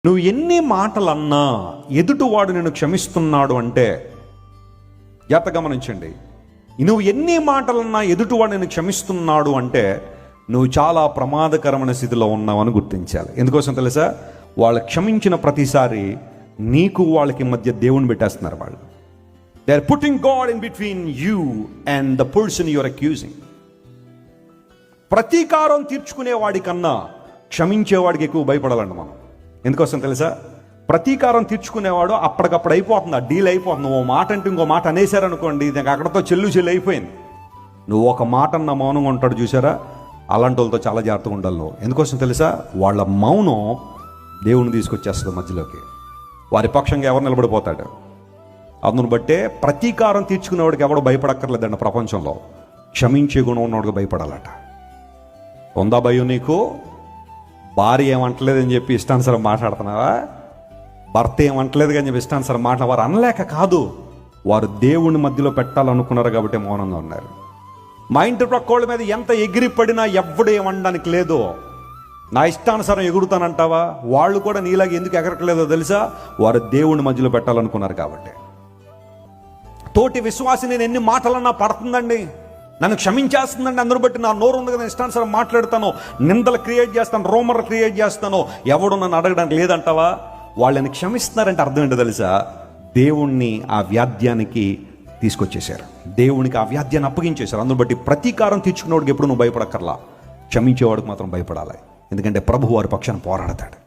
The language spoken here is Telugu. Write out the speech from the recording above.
నువ్వు ఎన్ని మాటలన్నా ఎదుటివాడు నిన్ను క్షమిస్తున్నాడు అంటే జాగ్రత్త గమనించండి. నువ్వు ఎన్ని మాటలన్నా ఎదుటివాడు నిన్ను క్షమిస్తున్నాడు అంటే నువ్వు చాలా ప్రమాదకరమైన స్థితిలో ఉన్నావని గుర్తించాలి. ఎందుకోసం తెలుసా? వాళ్ళు క్షమించిన ప్రతిసారి నీకు వాళ్ళకి మధ్య దేవుని పెట్టేస్తున్నారు. వాళ్ళు they are putting God in between you and the person you are accusing. ప్రతీకారం తీర్చుకునేవాడి కన్నా క్షమించేవాడికి ఎక్కువ భయపడాలండి మనం. ఎందుకోసం తెలుసా? ప్రతీకారం తీర్చుకునేవాడు అప్పటికప్పుడు అయిపోతుంది, ఆ డీల్ అయిపోతుంది. ఓ మాట అంటే ఇంకో మాట అనేసారనుకోండి, ఇది అక్కడతో చెల్లు అయిపోయింది. నువ్వు ఒక మాట అన్న మౌనంగా ఉంటాడు చూసారా, అలాంటి వాళ్ళతో చాలా జాగ్రత్తగా ఉండాలి నువ్వు. ఎందుకోసం తెలుసా? వాళ్ళ మౌనం దేవుని తీసుకొచ్చేస్తుంది మధ్యలోకి. వారి పక్షంగా ఎవరు నిలబడిపోతాడు. అందును బట్టే ప్రతీకారం తీర్చుకునేవాడికి ఎవడు భయపడక్కర్లేదండి ప్రపంచంలో. క్షమించే గుణం ఉన్నవాడికి భయపడాలట. ఉందా భయం నీకు? భార్య ఏమంటలేదని చెప్పి ఇష్టానుసారం మాట్లాడుతున్నావా? భర్త ఏమంటలేదు కానీ చెప్పి ఇష్టానుసారం మాట్లాడ వారు అనలేక కాదు, వారు దేవుని మధ్యలో పెట్టాలనుకున్నారు కాబట్టి మౌనంగా ఉన్నారు. మా ఇంటి ప్రక్కోళ్ళ మీద ఎంత ఎగిరిపడినా ఎవ్వడు ఏమనడానికి లేదు. నా ఇష్టానుసారం ఎగురుతానంటావా? వాళ్ళు కూడా నీలాగా ఎందుకు ఎగరకలేదో తెలుసా? వారు దేవుని మధ్యలో పెట్టాలనుకున్నారు కాబట్టి. తోటి విశ్వాసి నేను ఎన్ని మాటలన్నా పడుతుందండి, నన్ను క్షమించేస్తుందండి, అందరూ బట్టి నా నోరు ఉంది కదా, ఇష్టానుసారం మాట్లాడతాను, నిందలు క్రియేట్ చేస్తాను, రోమర్లు క్రియేట్ చేస్తాను, ఎవడు నన్ను అడగడానికి లేదంటావా? వాళ్ళని క్షమిస్తున్నారంటే అర్థం ఏంటో తెలుసా? దేవుణ్ణి ఆ వ్యాధ్యానికి తీసుకొచ్చేశారు, దేవునికి ఆ వ్యాధ్యాన్ని అప్పగించేశారు. అందును బట్టి ప్రతీకారం తీర్చుకునేవాడికి ఎప్పుడు నువ్వు భయపడక్కర్లా, క్షమించేవాడికి మాత్రం భయపడాలి. ఎందుకంటే ప్రభు వారి పక్షాన పోరాడతాడు.